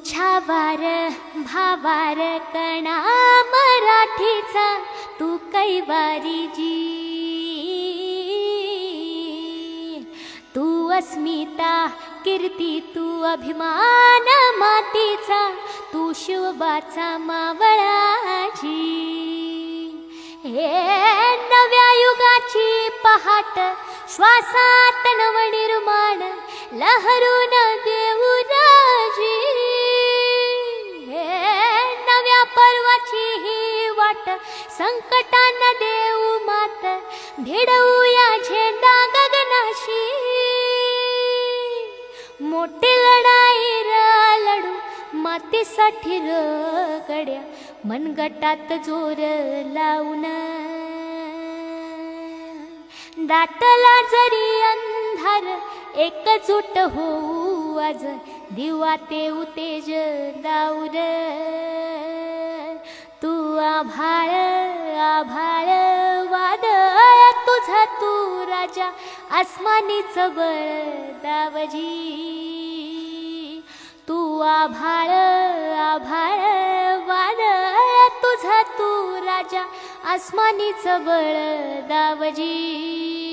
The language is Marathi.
छावार भावार कणा मराठीचा तू कैवारी जी, तू अस्मिता कीर्ती तू अभिमान मातीचा, तू शिवबाचा मावळाजी। हे नव्या युगाची पहाट श्वासात नवनिर्माण लहरून देऊ राजी। हे नव्या पर्वाची ही वाट संकटांना देऊ मात, भिडवूया झेंडा गगनाशी। मोठी लढाई लढू मातीसाठी गड्या, मनगटात जोर लावून। दाटला जरी अंधार एकजूट होऊ आज, दिवा ते उतेज दाऊर। तू आभाळ आभाळ वादळ तुझा तू राजा, आसमानीच बळ दावजी। तू आभाळ आभाळ वादळ तुझा तू राजा, आसमानीच बळ दावजी।